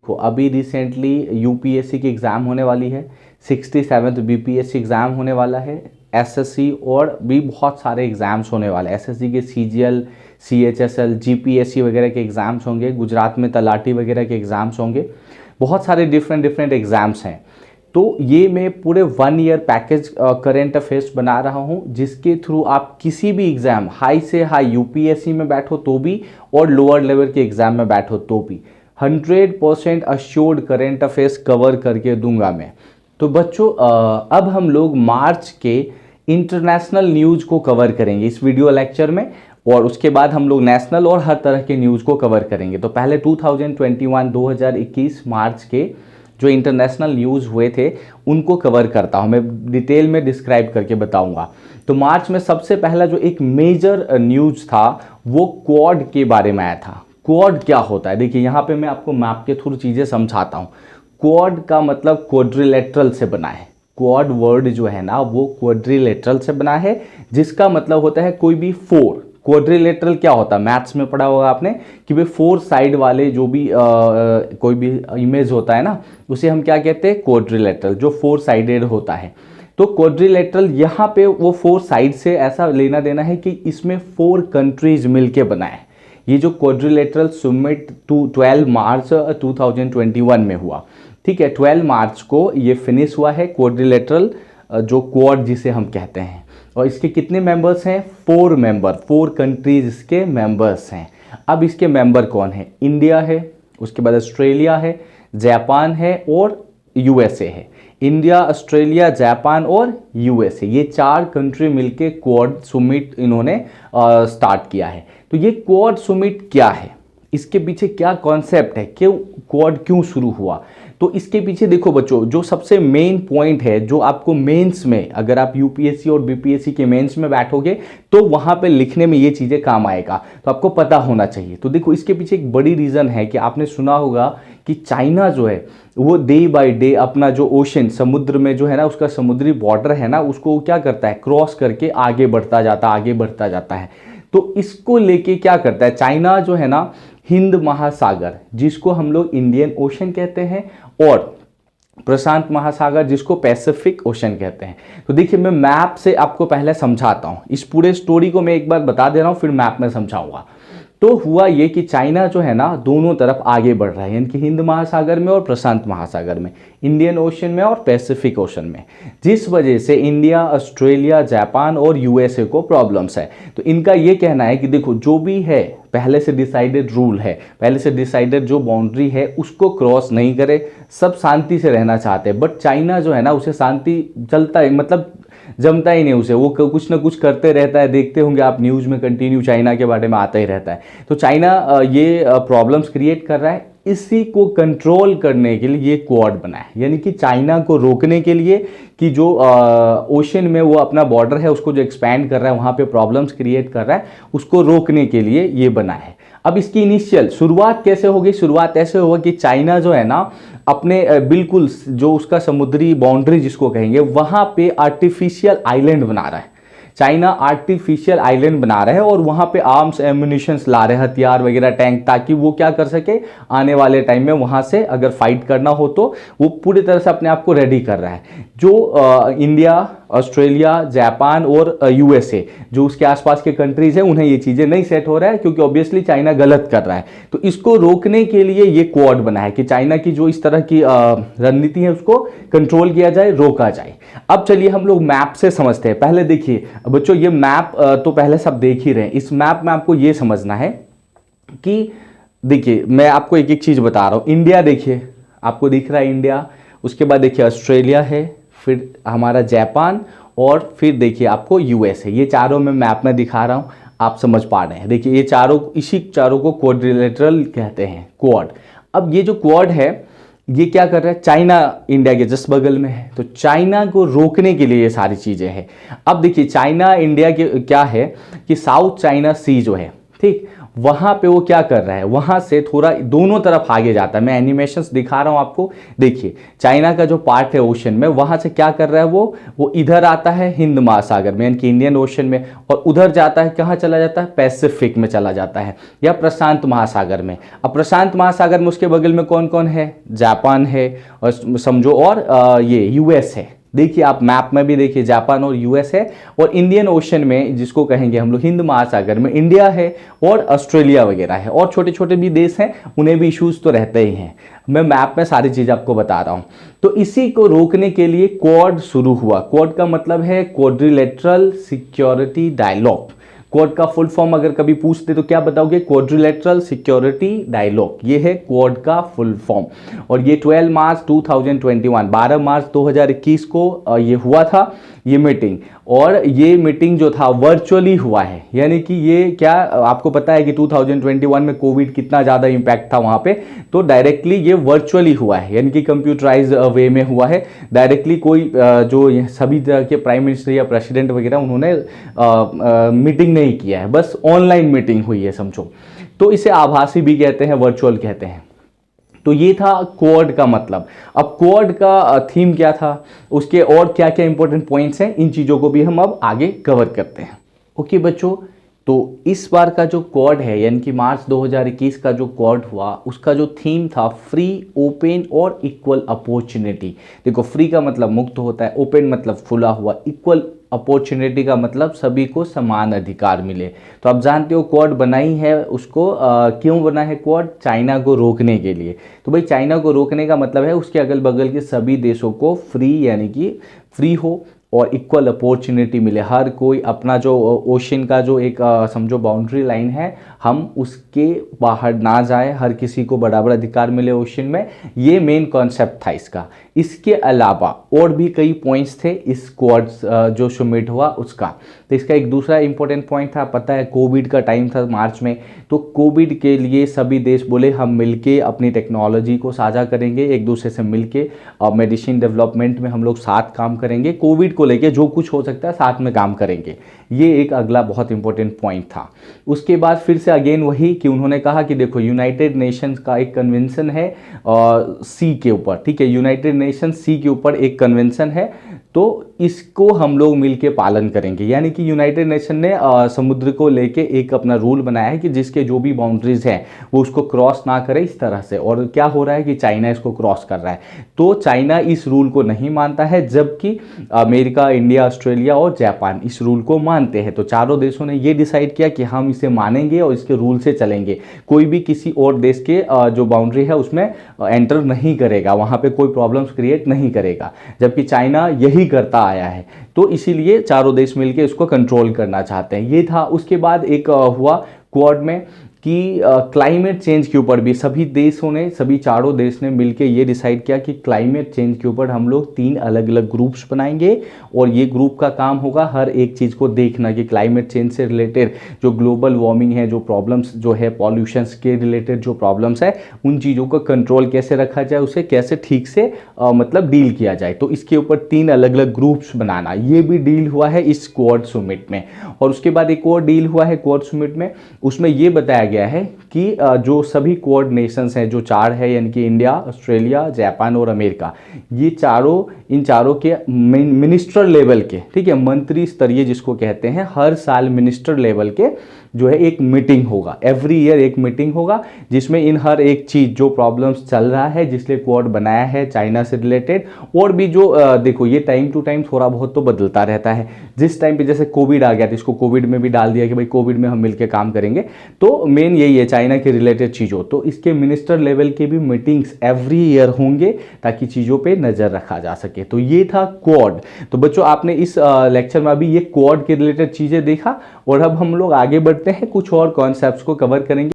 को अभी recently UPSC की एग्ज़ाम होने वाली है, 67th बीपीएससी एग्ज़ाम होने वाला है, एसएससी और भी बहुत सारे एग्ज़ाम्स होने वाले हैं। एसएससी के सीजीएल, सीएचएसएल, जीपीएससी वगैरह के एग्ज़ाम्स होंगे, गुजरात में तलाटी वगैरह के एग्ज़ाम्स होंगे, बहुत सारे डिफरेंट एग्ज़ाम्स हैं। तो ये मैं पूरे 1 ईयर पैकेज करेंट अफेयर्स बना रहा हूँ, जिसके थ्रू आप किसी भी एग्ज़ाम, हाई से हाई यूपीएससी में बैठो तो भी और लोअर लेवल के एग्ज़ाम में बैठो तो भी 100% अश्योर्ड करेंट अफेयर्स कवर करके दूंगा मैं। तो बच्चों अब हम लोग मार्च के इंटरनेशनल न्यूज़ को कवर करेंगे इस वीडियो लेक्चर में, और उसके बाद हम लोग नेशनल और हर तरह के न्यूज़ को कवर करेंगे। तो पहले 2021 मार्च के जो इंटरनेशनल न्यूज़ हुए थे उनको कवर करता हूँ, मैं डिटेल में डिस्क्राइब करके बताऊँगा। तो मार्च में सबसे पहला जो एक मेजर न्यूज़ था वो क्वाड के बारे में आया था। क्वाड क्या होता है, देखिए यहाँ पे मैं आपको मैप के थ्रू चीज़ें समझाता हूँ। क्वाड का मतलब क्वाड्रिलेटरल से बना है। क्वाड वर्ड जो है ना वो क्वाड्रिलेटरल से बना है, जिसका मतलब होता है कोई भी 4। क्वाड्रिलेटरल क्या होता है, मैथ्स में पढ़ा होगा आपने कि भाई 4 साइड वाले जो भी कोई भी इमेज होता है ना, उसे हम क्या कहते हैं, क्वाड्रिलेटरल, जो 4 साइडेड होता है। तो क्वाड्रिलेटरल यहाँ पे वो 4 साइड से ऐसा लेना देना है कि इसमें 4 कंट्रीज मिलके बना है। ये जो क्वाड्रिलेटरल समिट 12 मार्च 2021 में हुआ, ठीक है, 12 मार्च को ये फिनिश हुआ है क्वाड्रिलेटरल, जो क्वाड जिसे हम कहते हैं। और इसके कितने मेंबर्स हैं, 4 मेंबर, 4 कंट्रीज इसके मेंबर्स हैं। अब इसके मेंबर कौन है, इंडिया है, उसके बाद ऑस्ट्रेलिया है, जापान है और यूएसए है। इंडिया, ऑस्ट्रेलिया, जापान और यूएसए, ये 4 कंट्री मिलके क्वाड समिट इन्होंने स्टार्ट किया है। तो ये क्वाड समिट क्या है, इसके पीछे क्या कॉन्सेप्ट है, क्यों क्वाड क्यों शुरू हुआ, तो इसके पीछे देखो बच्चों, जो सबसे मेन पॉइंट है, जो आपको मेंस में, अगर आप यूपीएससी और बीपीएससी के मेंस में बैठोगे तो वहां पे लिखने में ये चीज़ें काम आएगा, तो आपको पता होना चाहिए। तो देखो इसके पीछे एक बड़ी रीज़न है कि आपने सुना होगा कि चाइना जो है वो डे बाय डे अपना जो ओशन, समुद्र में जो है ना, उसका समुद्री बॉर्डर है ना, उसको क्या करता है, क्रॉस करके आगे बढ़ता जाता है। तो इसको लेके क्या करता है चाइना जो है ना, हिंद महासागर जिसको हम लोग इंडियन ओशन कहते हैं, और प्रशांत महासागर जिसको पैसिफिक ओशन कहते हैं। तो देखिए मैं मैप से आपको पहले समझाता हूँ, इस पूरे स्टोरी को मैं एक बार बता दे रहा हूँ, फिर मैप में समझाऊंगा। तो हुआ ये कि चाइना जो है ना दोनों तरफ आगे बढ़ रहा है, यानी कि हिंद महासागर में और प्रशांत महासागर में, इंडियन ओशन में और पैसिफिक ओशन में, जिस वजह से इंडिया, ऑस्ट्रेलिया, जापान और यूएसए को प्रॉब्लम्स है। तो इनका ये कहना है कि देखो जो भी है पहले से डिसाइडेड रूल है, पहले से डिसाइडेड जो बाउंड्री है उसको क्रॉस नहीं करे, सब शांति से रहना चाहते हैं। बट चाइना जो है ना उसे शांति चलता है, मतलब जमता ही नहीं उसे, वो कुछ ना कुछ करते रहता है। देखते होंगे आप न्यूज़ में कंटिन्यू चाइना के बारे में आता ही रहता है। तो चाइना ये प्रॉब्लम्स क्रिएट कर रहा है, इसी को कंट्रोल करने के लिए ये क्वाड बना है, यानी कि चाइना को रोकने के लिए कि जो ओशन में वो अपना बॉर्डर है उसको जो एक्सपैंड कर रहा है, वहाँ पे प्रॉब्लम्स क्रिएट कर रहा है, उसको रोकने के लिए ये बना है। अब इसकी इनिशियल शुरुआत कैसे होगी, शुरुआत ऐसे होगा कि चाइना जो है ना अपने बिल्कुल जो उसका समुद्री बाउंड्री जिसको कहेंगे, वहाँ पे आर्टिफिशियल आइलैंड बना रहा है। चाइना आर्टिफिशियल आइलैंड बना रहा है और वहाँ पे आर्म्स एम्युनिशंस ला रहे हैं, हथियार वगैरह, टैंक, ताकि वो क्या कर सके, आने वाले टाइम में वहाँ से अगर फाइट करना हो तो वो पूरी तरह से अपने आप को रेडी कर रहा है। जो इंडिया, ऑस्ट्रेलिया, जापान और यूएसए जो उसके आसपास के कंट्रीज हैं, उन्हें ये चीज़ें नहीं सेट हो रहा है, क्योंकि ऑब्वियसली चाइना गलत कर रहा है। तो इसको रोकने के लिए ये क्वाड बना है कि चाइना की जो इस तरह की रणनीति है उसको कंट्रोल किया जाए, रोका जाए। अब चलिए हम लोग मैप से समझते हैं। पहले देखिए बच्चों, ये मैप तो पहले सब देख ही रहे हैं। इस मैप में आपको ये समझना है कि देखिए मैं आपको एक एक चीज़ बता रहा हूँ। इंडिया देखिए, आपको दिख रहा है इंडिया, उसके बाद देखिए ऑस्ट्रेलिया है, फिर हमारा जापान, और फिर देखिए आपको यूएस है। ये चारों मैं मैप में दिखा रहा हूँ, आप समझ पा रहे हैं। देखिए ये चारों, इसी चारों को क्वाड्रिलेटरल कहते हैं, क्वाड। अब ये जो क्वाड है ये क्या कर रहा है, चाइना इंडिया के जस्ट बगल में है, तो चाइना को रोकने के लिए ये सारी चीज़ें हैं। अब देखिए चाइना इंडिया के क्या है कि साउथ चाइना सी जो है, ठीक, वहाँ पे वो क्या कर रहा है, वहाँ से थोड़ा दोनों तरफ आगे जाता है। मैं एनिमेशंस दिखा रहा हूँ आपको, देखिए चाइना का जो पार्ट है ओशन में, वहाँ से क्या कर रहा है वो इधर आता है हिंद महासागर में यानी कि इंडियन ओशन में, और उधर जाता है, कहाँ चला जाता है, पैसिफिक में चला जाता है या प्रशांत महासागर में। अब प्रशांत महासागर में उसके बगल में कौन कौन है, जापान है और समझो, और ये यूएस है। देखिए आप मैप में भी देखिए जापान और यूएस है, और इंडियन ओशन में जिसको कहेंगे हम लोग हिंद महासागर में इंडिया है और ऑस्ट्रेलिया वगैरह है, और छोटे छोटे भी देश हैं, उन्हें भी इश्यूज तो रहते ही हैं। मैं मैप में सारी चीज़ आपको बता रहा हूँ। तो इसी को रोकने के लिए क्वाड शुरू हुआ। क्वाड का मतलब है क्वाड्रिलेटरल सिक्योरिटी डायलॉग। क्वाड का फुल फॉर्म अगर कभी पूछते तो क्या बताओगे, क्वाड्रिलेटरल सिक्योरिटी डायलॉग, ये है क्वाड का फुल फॉर्म। और ये 12 मार्च 2021 12 मार्च 2021 को ये हुआ था ये मीटिंग। और ये मीटिंग जो था वर्चुअली हुआ है, यानी कि ये क्या आपको पता है कि 2021 में कोविड कितना ज़्यादा इम्पैक्ट था वहाँ पे, तो डायरेक्टली ये वर्चुअली हुआ है, यानी कि कंप्यूटराइज वे में हुआ है। डायरेक्टली कोई जो सभी तरह के प्राइम मिनिस्टर या प्रेसिडेंट वगैरह उन्होंने मीटिंग नहीं किया है, बस ऑनलाइन मीटिंग हुई है समझो। तो इसे आभासी भी कहते हैं, वर्चुअल कहते हैं। तो ये था क्वाड का मतलब। अब क्वाड का थीम क्या था, उसके और क्या क्या इंपॉर्टेंट पॉइंट्स हैं, इन चीज़ों को भी हम अब आगे कवर करते हैं। ओके बच्चों, तो इस बार का जो क्वाड है यानी कि मार्च 2021 का जो क्वाड हुआ, उसका जो थीम था फ्री, ओपन और इक्वल अपॉर्चुनिटी। देखो फ्री का मतलब मुक्त होता है, ओपन मतलब खुला हुआ, इक्वल अपॉर्चुनिटी का मतलब सभी को समान अधिकार मिले। तो आप जानते हो क्वाड बनाई है उसको क्यों बना है क्वाड, चाइना को रोकने के लिए। तो भाई चाइना को रोकने का मतलब है उसके अगल बगल के सभी देशों को फ्री यानी कि फ्री हो और इक्वल अपॉर्चुनिटी मिले, हर कोई अपना जो ओशन का जो एक समझो बाउंड्री लाइन है, हम उसके बाहर ना जाए, हर किसी को बराबर अधिकार मिले ओशन में। ये मेन कॉन्सेप्ट था इसका। इसके अलावा और भी कई पॉइंट्स थे इस क्वाड जो समिट हुआ उसका। तो इसका एक दूसरा इंपॉर्टेंट पॉइंट था, पता है कोविड का टाइम था मार्च में, तो कोविड के लिए सभी देश बोले हम मिलके अपनी टेक्नोलॉजी को साझा करेंगे, एक दूसरे से मिलके मेडिसिन डेवलपमेंट में हम लोग साथ काम करेंगे, कोविड को लेके जो कुछ हो सकता है साथ में काम करेंगे। ये एक अगला बहुत इंपॉर्टेंट पॉइंट था। उसके बाद फिर से अगेन वही कि उन्होंने कहा कि देखो यूनाइटेड नेशंस का एक कन्वेंशन है सी के ऊपर, ठीक है, यूनाइटेड नेशन सी के ऊपर एक कन्वेंशन है, तो इसको हम लोग मिलके पालन करेंगे। यानी कि यूनाइटेड नेशन ने समुद्र को लेके एक अपना रूल बनाया है कि जिसके जो भी बाउंड्रीज हैं वो उसको क्रॉस ना करे इस तरह से। और क्या हो रहा है कि चाइना इसको क्रॉस कर रहा है, तो चाइना इस रूल को नहीं मानता है, जबकि अमेरिका, इंडिया, ऑस्ट्रेलिया और जापान इस रूल को मानते हैं। तो चारों देशों ने ये डिसाइड किया कि हम इसे मानेंगे और इसके रूल से चलेंगे, कोई भी किसी और देश के जो बाउंड्री है उसमें एंटर नहीं करेगा, वहाँ पे कोई प्रॉब्लम्स क्रिएट नहीं करेगा, जबकि चाइना यही करता आया है। तो इसीलिए चारों देश मिलकर इसको कंट्रोल करना चाहते हैं। ये था। उसके बाद एक हुआ क्वाड में कि क्लाइमेट चेंज के ऊपर भी सभी देशों ने, सभी चारों देश ने मिलकर ये डिसाइड किया कि क्लाइमेट चेंज के ऊपर हम लोग 3 अलग अलग ग्रुप्स बनाएंगे, और ये ग्रुप का काम होगा हर एक चीज़ को देखना कि क्लाइमेट चेंज से रिलेटेड जो ग्लोबल वार्मिंग है, जो प्रॉब्लम्स जो है पॉल्यूशंस के रिलेटेड जो प्रॉब्लम्स है, उन चीज़ों का कंट्रोल कैसे रखा जाए, उसे कैसे ठीक से मतलब डील किया जाए। तो इसके ऊपर 3 अलग अलग ग्रुप्स बनाना, ये भी डील हुआ है इस क्वाड समिट में। और उसके बाद एक और डील हुआ है क्वाड समिट में, उसमें ये बताया गया है कि जो सभी क्वाड नेशंस हैं, जो 4 है यानी कि इंडिया, ऑस्ट्रेलिया, जापान और अमेरिका, ये चारों, इन चारों के मिनिस्टर लेवल के, ठीक है, मंत्री स्तरीय जिसको कहते हैं, हर साल मिनिस्टर लेवल के जो है एक मीटिंग होगा, एवरी ईयर एक मीटिंग होगा, जिसमें इन हर एक चीज़ जो प्रॉब्लम्स चल रहा है जिसलिए क्वाड बनाया है चाइना से रिलेटेड, और भी जो देखो ये टाइम टू टाइम थोड़ा बहुत तो बदलता रहता है। जिस टाइम पे जैसे कोविड आ गया तो इसको कोविड में भी डाल दिया कि भाई कोविड में हम मिलकर काम करेंगे, तो मेन यही है चाइना के रिलेटेड चीज़ों। तो इसके मिनिस्टर लेवल के भी मीटिंग्स एवरी ईयर होंगे ताकि चीज़ों पर नज़र रखा जा सके। तो ये था क्वाड। तो बच्चों आपने इस लेक्चर में अभी ये क्वाड के रिलेटेड चीज़ें देखा, और अब हम लोग आगे बढ़ते हैं, कुछ और कॉन्सेप्ट्स को कवर करेंगे।